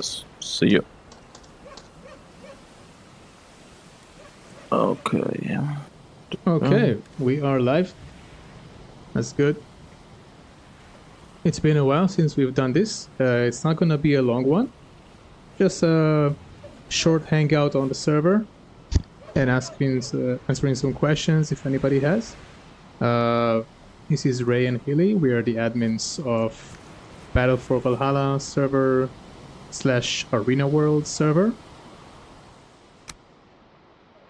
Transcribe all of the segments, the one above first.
Yes. See you. Okay. Okay, we are live. That's good. It's been a while since we've done this. It's not going to be a long one. Just a short hangout on the server and answering some questions if anybody has. This is Ray and Hilly. We are the admins of Battle for Valhalla server / ArenaWorld server.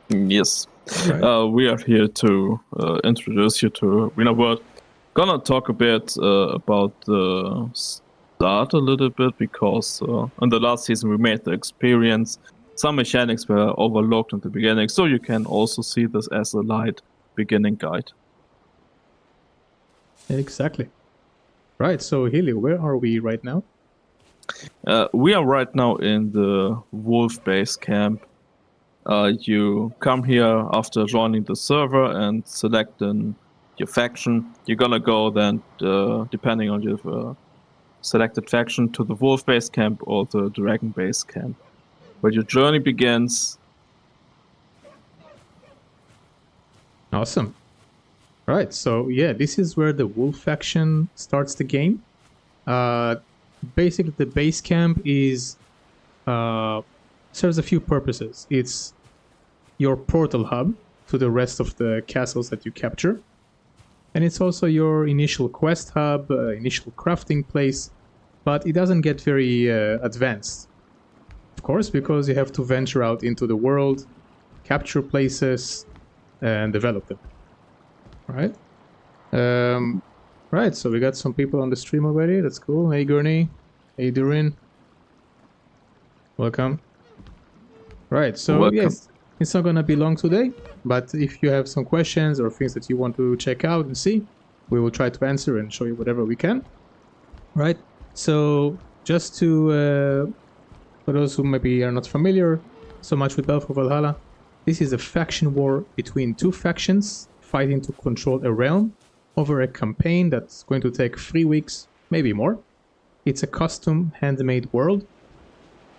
Yes. Right. We are here to introduce you to ArenaWorld. Gonna talk a bit about the start a little bit because in the last season we made the experience. Some mechanics were overlooked in the beginning, so you can also see this as a light beginning guide. Exactly. Right, so Hilly, where are we right now? We are right now in the Wolf base camp. You come here after joining the server and selecting your faction. You're gonna go then, depending on your selected faction, to the Wolf base camp or the Dragon base camp, where your journey begins. Awesome. Right, so yeah, this is where the Wolf faction starts the game. Basically, the base camp is serves a few purposes. It's your portal hub to the rest of the castles that you capture, and it's also your initial quest hub, initial crafting place. But it doesn't get very advanced, of course, because you have to venture out into the world, capture places, and develop them. Right. Right, so we got some people on the stream already. That's cool. Hey, Gurney. Hey, Durin. Welcome. Right, so Welcome. yes, it's not gonna be long today, but if you have some questions or things that you want to check out and see, we will try to answer and show you whatever we can. Right, so just to, for those who maybe are not familiar so much with Battle for Valhalla, this is a faction war between two factions fighting to control a realm over a campaign that's going to take 3 weeks, maybe more. It's a custom handmade world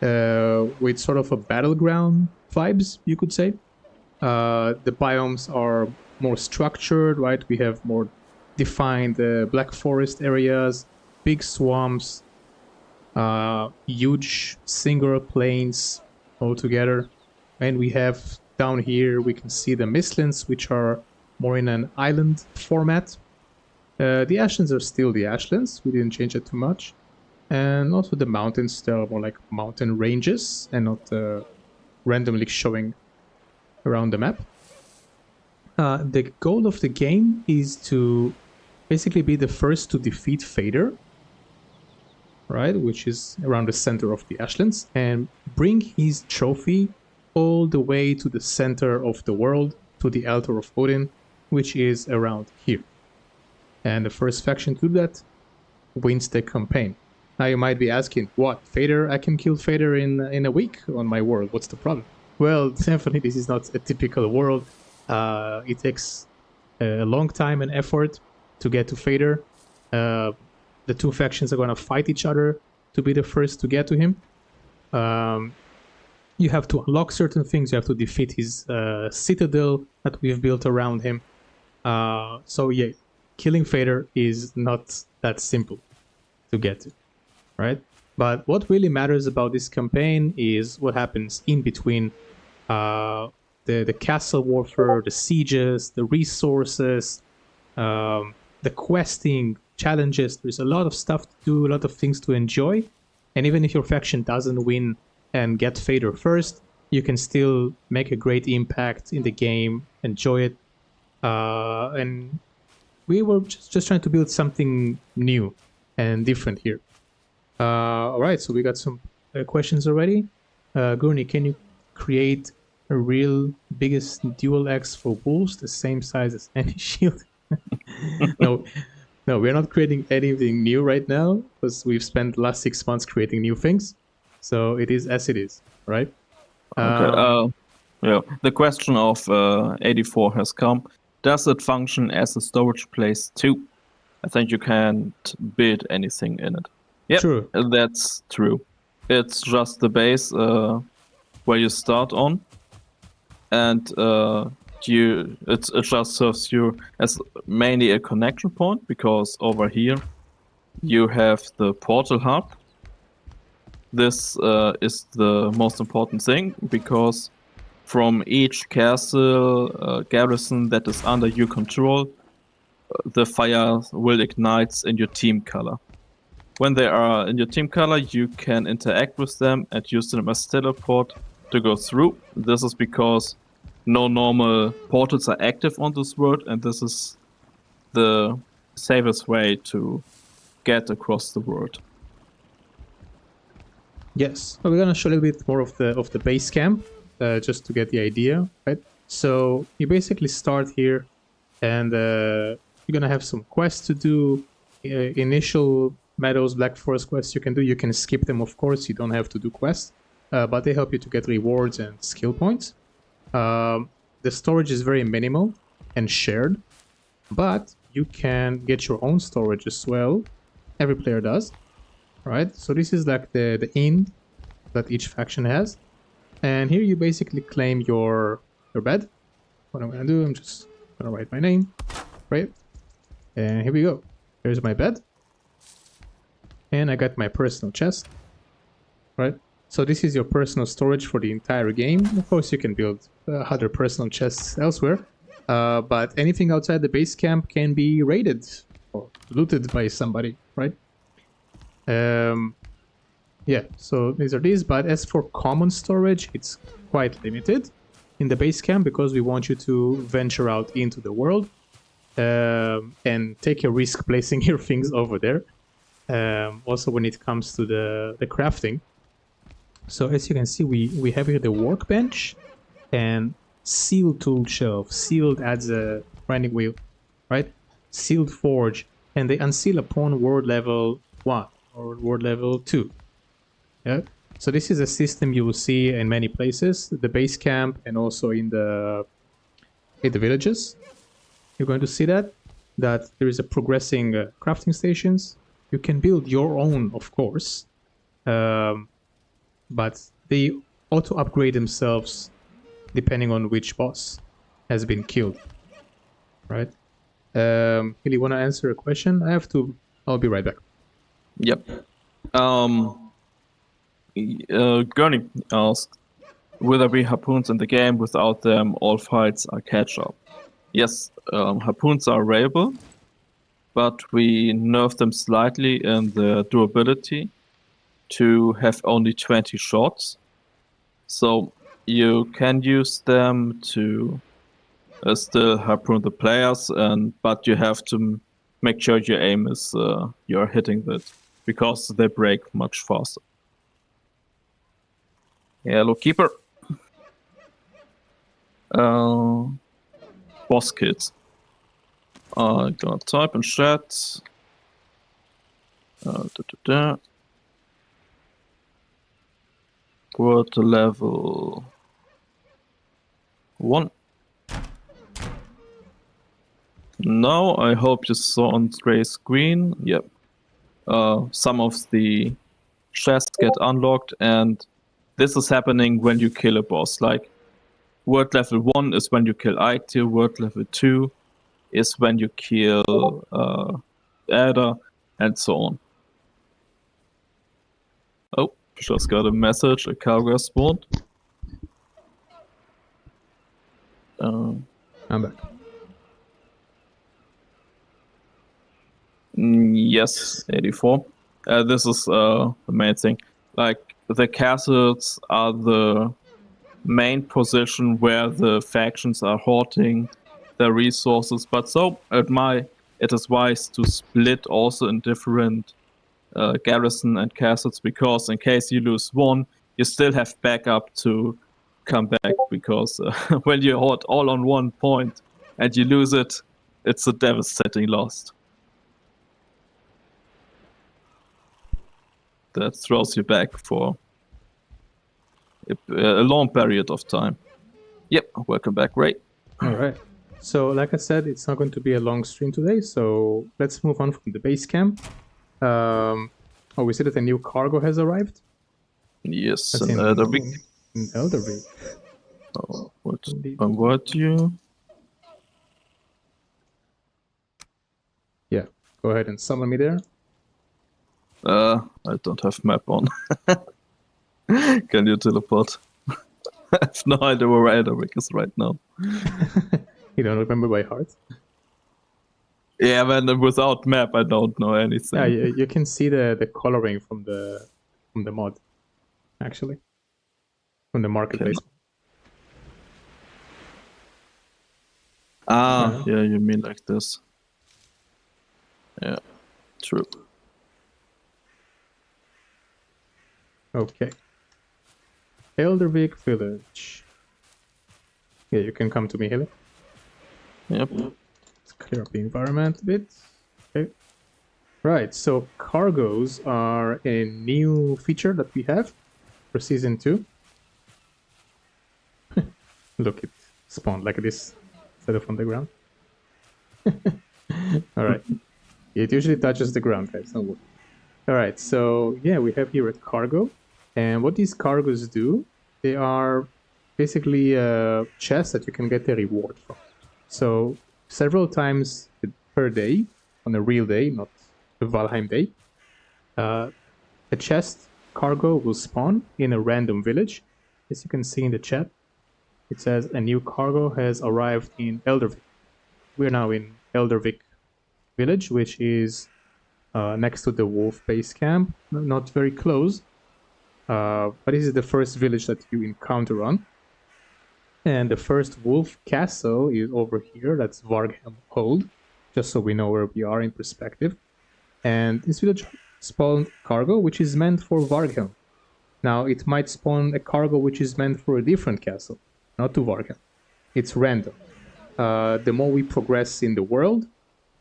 with sort of a battleground vibes, you could say. The biomes are more structured, right? We have more defined black forest areas, big swamps, huge singular plains all together. And we have down here, we can see the Mistlands, which are more in an island format. The Ashlands are still the Ashlands. We didn't change it too much. And also the mountains, they're more like mountain ranges and not randomly showing around the map. The goal of the game is to basically be the first to defeat Fader, right, which is around the center of the Ashlands, and bring his trophy all the way to the center of the world, to the altar of Odin, which is around here. And the first faction to do that wins the campaign. Now you might be asking, what, Fader? I can kill Fader in a week on my world. What's the problem? Well, definitely this is not a typical world. It takes a long time and effort to get to Fader. The two factions are going to fight each other to be the first to get to him. You have to unlock certain things. You have to defeat his citadel that we've built around him. So yeah, killing Fader is not that simple to get to, right? But what really matters about this campaign is what happens in between the castle warfare, the sieges, the resources, the questing, challenges. There's a lot of stuff to do, a lot of things to enjoy. And even if your faction doesn't win and get Fader first, you can still make a great impact in the game, enjoy it. And we were just trying to build something new and different here. All right, so we got some questions already. Gurney, can you create a real biggest dual axe for wolves the same size as any shield? No, we're not creating anything new right now because we've spent the last 6 months creating new things. So it is as it is, right? Okay. Yeah. The question of 84 has come. Does it function as a storage place too? I think you can't build anything in it. Yep, True. that's true. It's just the base where you start on, and it just serves you as mainly a connection point, because over here you have the portal hub. This is the most important thing, because from each castle garrison that is under your control, the fire will ignite in your team color. When they are in your team color, you can interact with them and use them as teleport to go through. This is because no normal portals are active on this world, and this is the safest way to get across the world. Yes, well, we're gonna show a little bit more of the base camp, just to get the idea, right? So you basically start here, and you're gonna have some quests to do. Initial Meadows, Black Forest quests you can do. You can skip them, of course. You don't have to do quests, but they help you to get rewards and skill points. The storage is very minimal and shared, but you can get your own storage as well. Every player does, right? So this is like the inn that each faction has, and here you basically claim your bed. What I'm gonna do, I'm just gonna write my name, right? And here we go. Here's my bed, and I got my personal chest, right? So this is your personal storage for the entire game. Of course, you can build other personal chests elsewhere, but anything outside the base camp can be raided or looted by somebody, right? Yeah, so these are these, but as for common storage, it's quite limited in the base camp, because we want you to venture out into the world and take a risk placing your things over there. Also when it comes to the crafting. So as you can see, we have here the workbench and sealed tool shelf. Sealed adds a grinding wheel, right? Sealed forge, and they unseal upon word level 1 or word level 2. Yeah. So this is a system you will see in many places, the base camp and also in the villages. You're going to see that there is a progressing crafting stations. You can build your own, of course, but they auto upgrade themselves depending on which boss has been killed, right? Hilly, want to answer a question? I'll be right back. Yep. Gurney asked, will there be harpoons in the game? Without them, all fights are catch-up. Yes, harpoons are available, but we nerfed them slightly in the durability to have only 20 shots. So you can use them to still harpoon the players, but you have to make sure your aim is you're hitting it, because they break much faster. Hello, Keeper. Boss kits. I'm gonna type in chat. Word level 1. Now I hope you saw on gray screen. Yep. Some of the chests get unlocked, and this is happening when you kill a boss. Like, word level 1 is when you kill Aitio, word level 2 is when you kill Ada, and so on. Oh, just got a message, a cargo spawned. I'm back. Yes, 84. This is the main thing. Like, the castles are the main position where the factions are hoarding their resources, but so it is wise to split also in different garrison and castles, because in case you lose one, you still have backup to come back, because when you hoard all on one point and you lose it, it's a devastating loss. That throws you back for a long period of time. Yep, welcome back, Ray. All right. So, like I said, it's not going to be a long stream today, so let's move on from the base camp. We see that a new cargo has arrived. Yes, That's an Elder Week. in Eldervik. Oh, what? Indeed. Convert you. Yeah, go ahead and summon me there. I don't have map on. Can you teleport? I have no idea where Elder Week is right now. You don't remember by heart? Yeah, when without map, I don't know anything. Yeah, you can see the coloring from the mod, actually, from the marketplace. Ah, yeah, you mean like this. Yeah, true. Okay. Eldervik Village. Yeah, you can come to me, Haley. Yep. Let's clear up the environment a bit. Okay. Right, so cargoes are a new feature that we have for Season 2. Look, it spawned like this instead of on the ground. Alright. It usually touches the ground, guys, don't worry. Alright, so yeah, we have here a cargo. And what these cargoes do, they are basically chests that you can get a reward from. So several times per day, on a real day, not a Valheim day, a chest cargo will spawn in a random village. As you can see in the chat, it says a new cargo has arrived in Eldervik. We're now in Eldervik village, which is next to the wolf base camp, not very close. But this is the first village that you encounter on. And the first wolf castle is over here, that's Valheim Hold, just so we know where we are in perspective. And this village spawned cargo which is meant for Valheim. Now it might spawn a cargo which is meant for a different castle, not to Valheim. It's random. The more we progress in the world,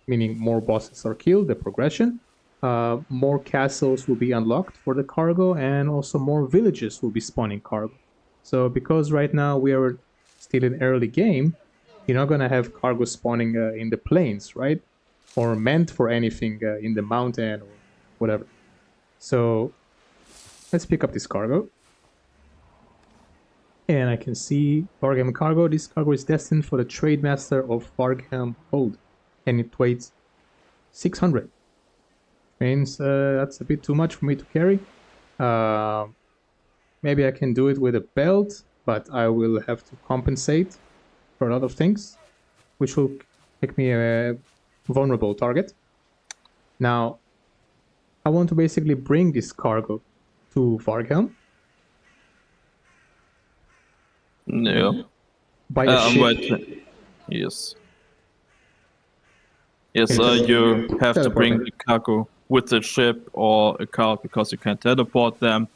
meaning more bosses are killed, the progression, more castles will be unlocked for the cargo, and also more villages will be spawning cargo. So because right now we are still in early game, you're not gonna have cargo spawning in the plains, right? Or meant for anything in the mountain or whatever. So let's pick up this cargo. And I can see Valheim cargo. This cargo is destined for the trade master of Valheim Hold, and it weighs 600. Means that's a bit too much for me to carry. Maybe I can do it with a belt, but I will have to compensate for a lot of things, which will make me a vulnerable target. Now, I want to basically bring this cargo to Valheim. Yeah. By a ship. Wait. Yes. Yes, you have to bring the cargo with the ship or a cart because you can't teleport them.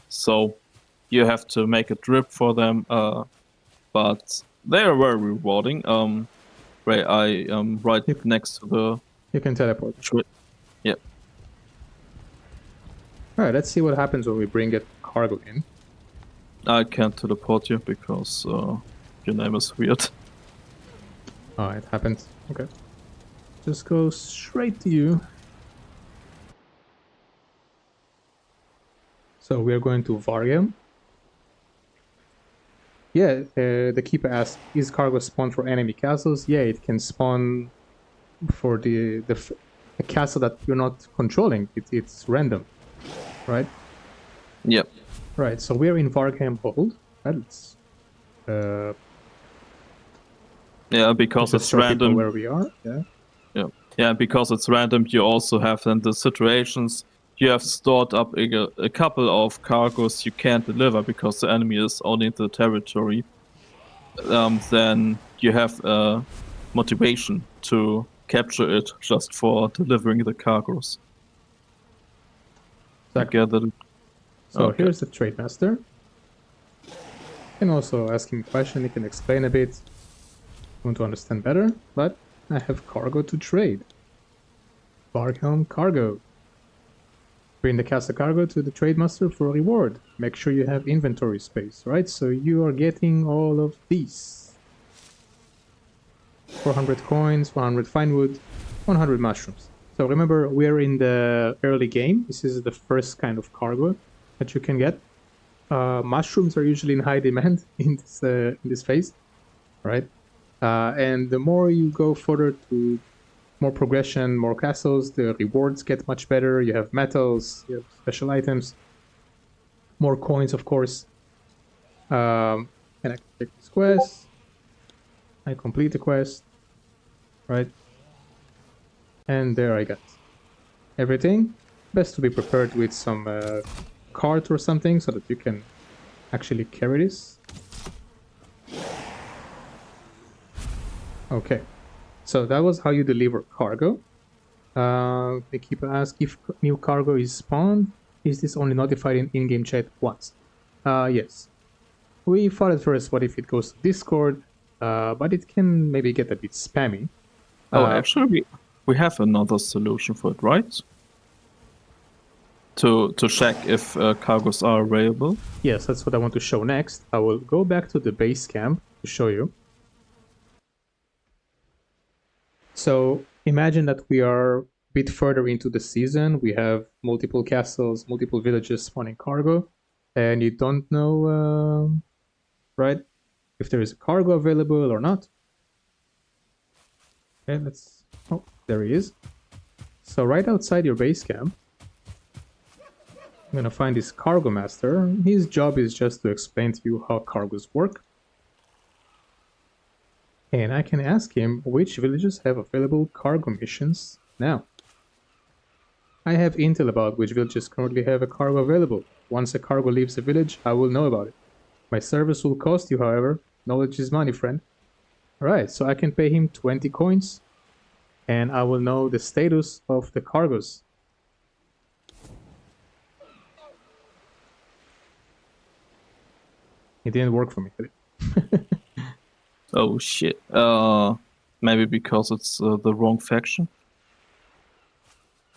So you have to make a trip for them. But they are very rewarding. Right, I am right next to the. You can teleport. Yeah. All right, let's see what happens when we bring a cargo in. I can't teleport you because your name is weird. Oh, it happened. Okay. Just go straight to you. So we are going to Valheim. Yeah, the keeper asked, is cargo spawned for enemy castles? Yeah, it can spawn for the castle that you're not controlling. It's random, right? Yep. Right, so we're in Valheim Hold. Let's yeah, because it's random. Where we are, yeah. Yeah, because it's random, you also have then the situations you have stored up a couple of cargoes you can't deliver because the enemy is only in the territory. Then you have a motivation to capture it just for delivering the cargoes. Exactly. So okay. Here's the trade master. You can also ask him a question, he can explain a bit. I want to understand better, but I have cargo to trade. Valheim cargo. Bring the castle cargo to the trade master for a reward. Make sure you have inventory space, right? So you are getting all of these. 400 coins, 100 fine wood, 100 mushrooms. So remember, we're in the early game. This is the first kind of cargo that you can get. Mushrooms are usually in high demand in this phase, right? And the more you go further to more progression, more castles, the rewards get much better. You have metals, you have special items, more coins, of course. And I can take this quest. I complete the quest, right? And there I got everything. Best to be prepared with some cart or something so that you can actually carry this. Okay, so that was how you deliver cargo. The keeper asks if new cargo is spawned. Is this only notified in in-game chat once? Yes. We thought at first, what if it goes to Discord? But it can maybe get a bit spammy. Oh, actually, we have another solution for it, right? To check if cargoes are available. Yes, that's what I want to show next. I will go back to the base camp to show you. So imagine that we are a bit further into the season. We have multiple castles, multiple villages spawning cargo, and you don't know, right, if there is a cargo available or not. Okay, let's. Oh, there he is. So right outside your base camp, I'm gonna find this cargo master. His job is just to explain to you how cargoes work. And I can ask him which villages have available cargo missions now. I have intel about which villages currently have a cargo available. Once a cargo leaves a village, I will know about it. My service will cost you, however. Knowledge is money, friend. Alright, so I can pay him 20 coins, and I will know the status of the cargoes. It didn't work for me. Oh shit. Maybe because it's the wrong faction.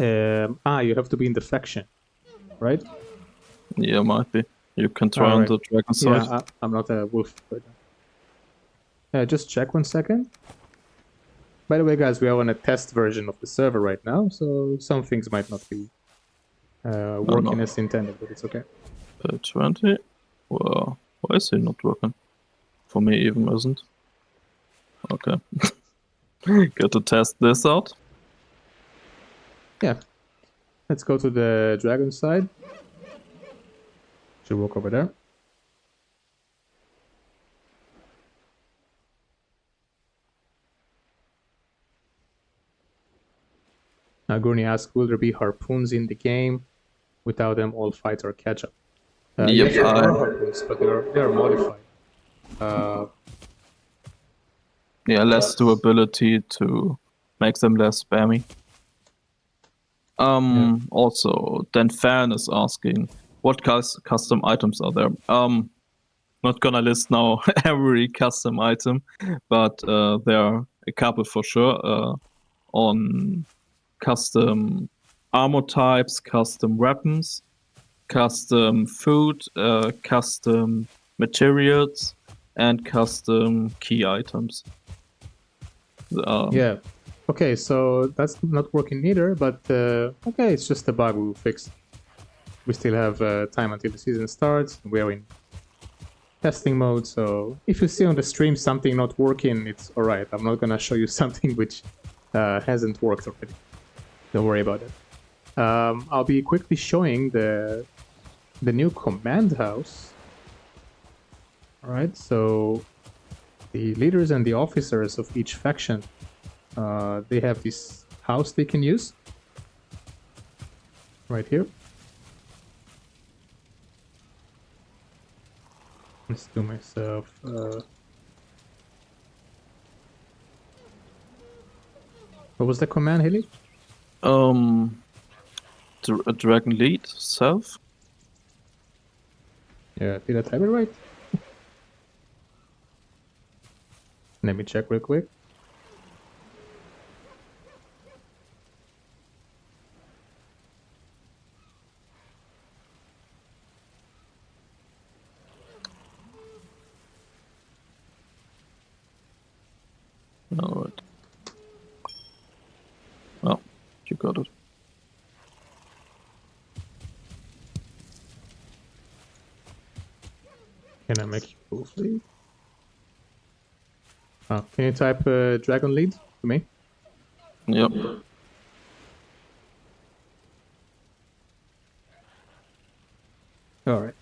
You have to be in the faction, right? Yeah, might be. You can try on Alright. the dragon side. Yeah, I'm not a wolf right now. Just check 1 second. By the way, guys, we are on a test version of the server right now, so some things might not be working as intended, but it's okay. 20. Well, why is he not working? For me, even isn't. Okay. Good to test this out. Yeah. Let's go to the dragon side. Should walk over there. Now, Gurney asks, will there be harpoons in the game? Without them, all fights are catch-up. Yep, yes, there are harpoons, but they are modified. Yeah, less durability to make them less spammy. Also, Dan Fan is asking, what custom items are there? Not gonna list now every custom item, but there are a couple for sure. On custom armor types, custom weapons, custom food, custom materials, and custom key items. Yeah. Okay, so that's not working either, but okay, it's just a bug we'll fix. We still have time until the season starts. We're in testing mode, so if you see on the stream something not working, it's alright. I'm not gonna show you something which hasn't worked already. Don't worry about it. I'll be quickly showing the new command house. Alright, so the leaders and the officers of each faction, they have this house they can use. Right here. Let's do myself... What was the command, Hilly? Dragon lead self. Yeah, did I type it right? Let me check real quick. Alright. Oh, you got it. . Can I make you full fleet? Oh, can you type dragon lead to me? Yep. All right.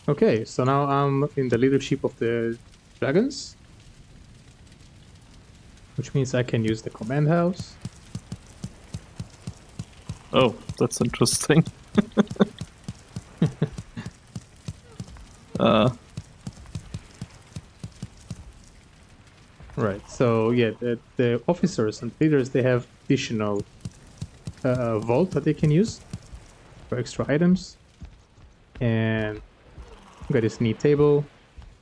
Okay, so now I'm in the leadership of the dragons, which means I can use the command house. Oh, that's interesting. Right. So yeah, the officers and leaders, they have additional vault that they can use for extra items. And got this neat table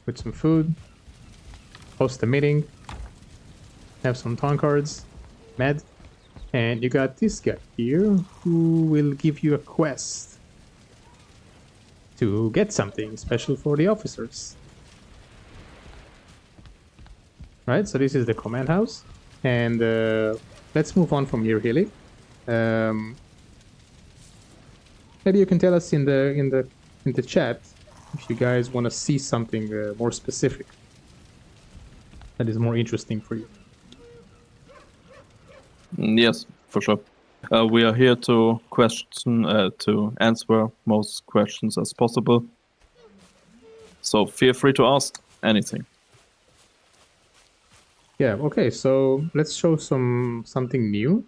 with some food. Host a meeting. Have some taunt cards. Med. And you got this guy here who will give you a quest to get something special for the officers. Right, so this is the command house. And let's move on from here, Hilly. Maybe you can tell us in the chat if you guys want to see something more specific that is more interesting for you. Yes, for sure. We are here to to answer most questions as possible. So feel free to ask anything. Yeah, okay, so let's show something new.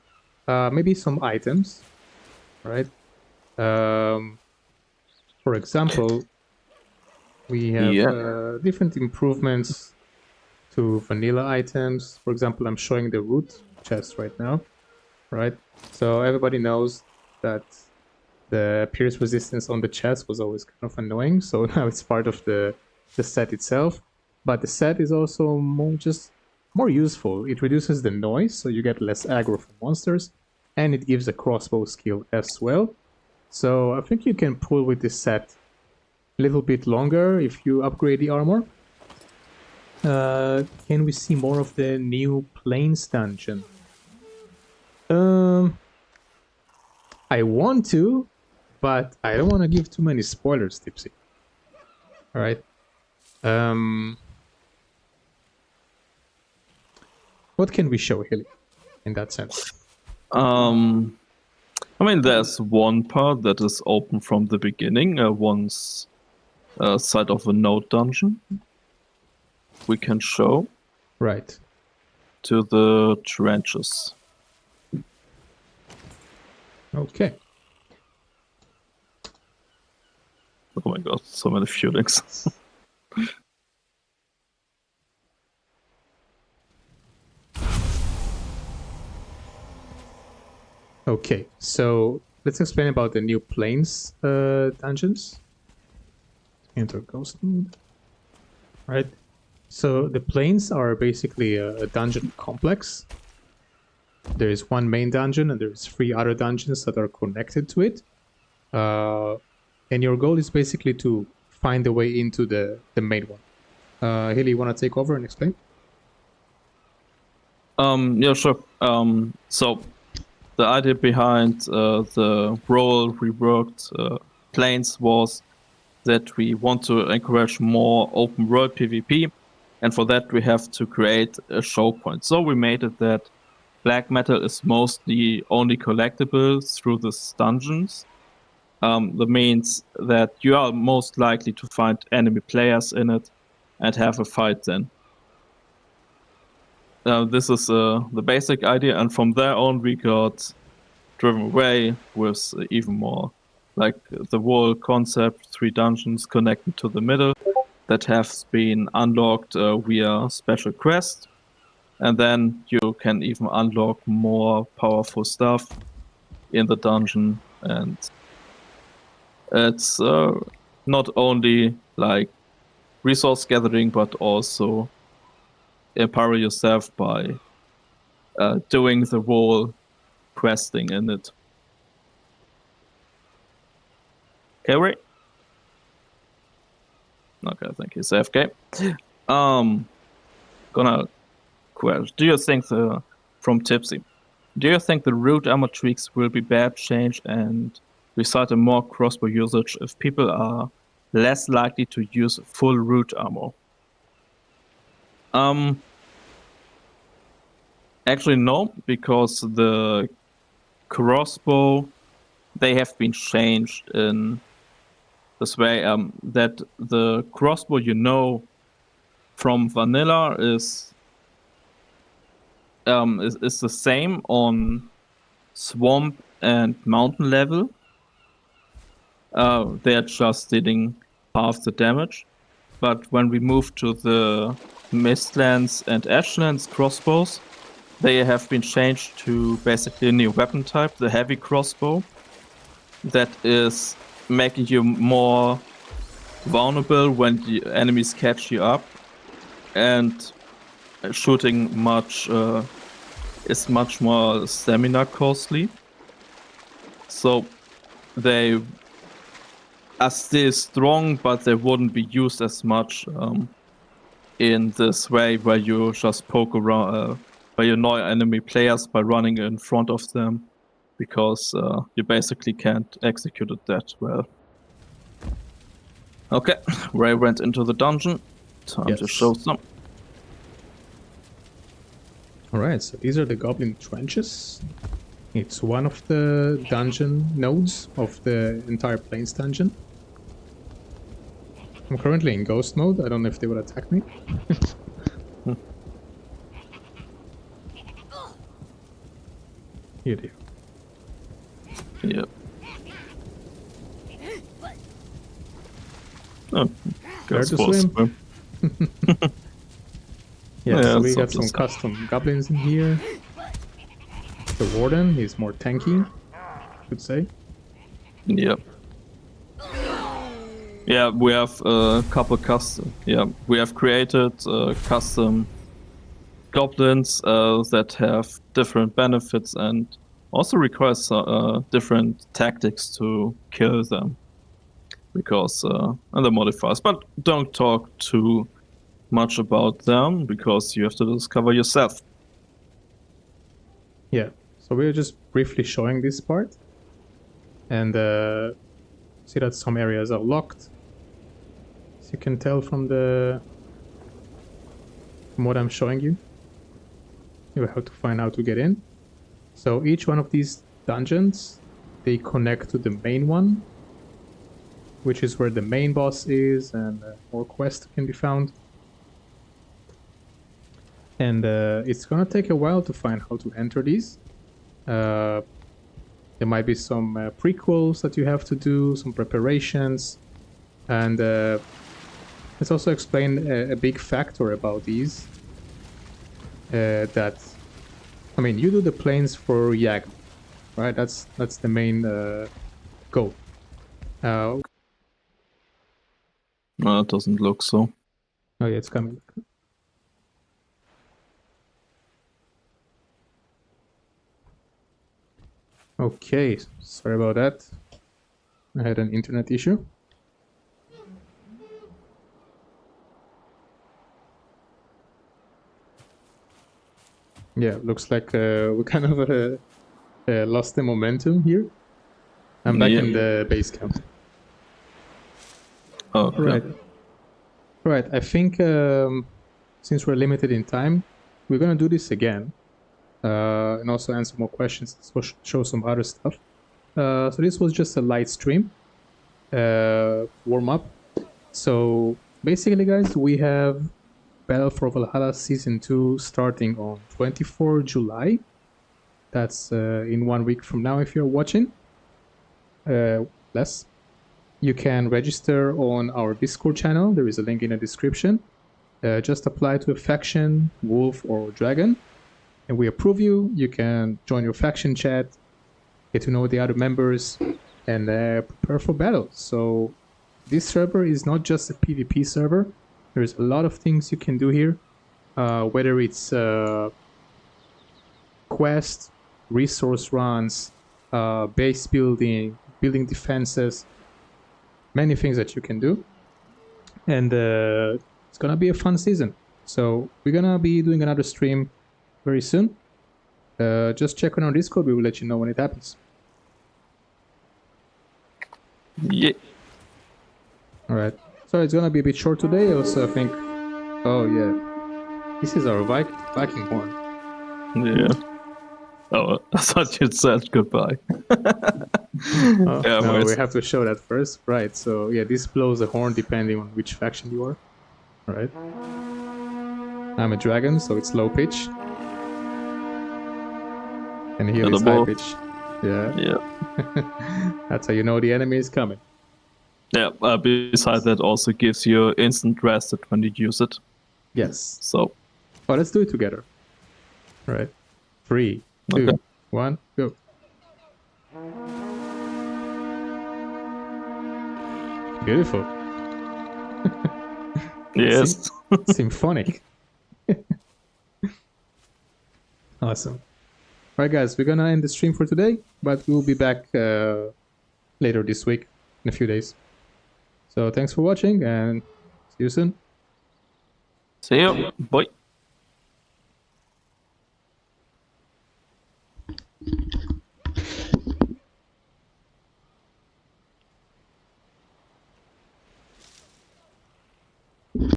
Maybe some items, right? For example, we have different improvements to vanilla items. For example, I'm showing the root chest right now, right? So everybody knows that the pierce resistance on the chest was always kind of annoying. So now it's part of the set itself. But the set is also more useful. It reduces the noise, so you get less aggro from monsters, and it gives a crossbow skill as well. So I think you can pull with this set a little bit longer if you upgrade the armor. Can we see more of the new Plains dungeon? I want to, but I don't want to give too many spoilers, Tipsy. All right. What can we show, Hilly, in that sense? I mean, there's one part that is open from the beginning, one's side of a node dungeon. We can show. Right. To the trenches. Okay. Oh my god, so many feelings. Okay, so let's explain about the new Plains dungeons. Enter ghost mode. Right. So the Plains are basically a dungeon complex. There is one main dungeon and there's 3 other dungeons that are connected to it. And your goal is basically to find the way into the main one. Hilly, you want to take over and explain? Yeah, sure. So the idea behind the role reworked Plains was that we want to encourage more open world PvP, and for that we have to create a show point. So we made it that black metal is mostly only collectible through these dungeons. That means that you are most likely to find enemy players in it and have a fight then. This is the basic idea, and from there on we got driven away with even more. Like the whole concept, 3 dungeons connected to the middle that have been unlocked via special quests. And then you can even unlock more powerful stuff in the dungeon. And it's not only like resource gathering, but also empower yourself by doing the whole questing in it. Carry? Okay, I think he's AFK. Gonna question. Do you think from Tipsy? Do you think the root armor tweaks will be bad change and result in more crossbow usage if people are less likely to use full root armor. Actually, no, because the crossbow, they have been changed in this way that the crossbow from vanilla is the same on swamp and mountain level. They're just dealing half the damage. But when we move to the Mistlands and Ashlands crossbows, they have been changed to basically a new weapon type, the heavy crossbow, that is making you more vulnerable when the enemies catch you up, and shooting is much more stamina costly. So they are still strong, but they wouldn't be used as much in this way where you just poke around, where you annoy enemy players by running in front of them, because you basically can't execute it that well. Okay, Ray went into the dungeon. Time to show some. Alright, so these are the goblin trenches. It's one of the dungeon nodes of the entire Plains dungeon. I'm currently in ghost mode. I don't know if they will attack me. Here they are. Yep. Oh, Dare to swim. So we got some custom goblins in here. The warden is more tanky, I could say. Yep. Yeah, we have a couple custom. Yeah, we have created custom goblins that have different benefits and also requires different tactics to kill them, because and the modifiers. But don't talk too much about them, because you have to discover yourself. Yeah, so we're just briefly showing this part, and see that some areas are locked. As you can tell from what I'm showing you, you have to find out to get in. So each one of these dungeons, they connect to the main one, which is where the main boss is, and more quests can be found. And it's gonna take a while to find how to enter these. There might be some prequels that you have to do, some preparations, and let's also explain a big factor about these. That, I mean, you do the planes for Yag, right? That's the main goal. No, it doesn't look so. Oh yeah, it's coming. Okay, sorry about that. I had an internet issue. Yeah, looks like we kind of lost the momentum here. I'm back in the base camp. Okay. Right. Right, I think since we're limited in time, we're gonna do this again. And also answer more questions, show some other stuff. So this was just a light stream, warm up. So basically, guys, we have Battle for Valhalla Season 2 starting on 24 July. That's in 1 week from now if you're watching. Less. You can register on our Discord channel. There is a link in the description. Just apply to a faction, wolf or dragon, and we approve you. You can join your faction chat, get to know the other members, and prepare for battle. So this server is not just a PvP server. There's a lot of things you can do here, whether it's quest, resource runs, base building, building defenses, many things that you can do. And it's gonna be a fun season. So we're gonna be doing another stream very soon. Just check on our Discord. We will let you know when it happens. Yeah. All right. So it's gonna be a bit short today. Also, I think. Oh yeah, this is our Viking horn. Yeah. Oh, I thought you said goodbye. Oh, Yeah, no, but we have to show that first. Right. So yeah, this blows a horn depending on which faction you are. All right. I'm a dragon, so it's low pitch. And here the is high both. pitch. Yeah. Yeah. That's how you know the enemy is coming. Yeah. Besides that, also gives you instant rest when you use it. Yes. So. Oh, let's do it together. All right. 3, 2, Okay. 1, go. Beautiful. Yes. Symphonic. Awesome. All right, guys, we're gonna end the stream for today, but we'll be back later this week in a few days. So thanks for watching and see you soon. See you. Bye.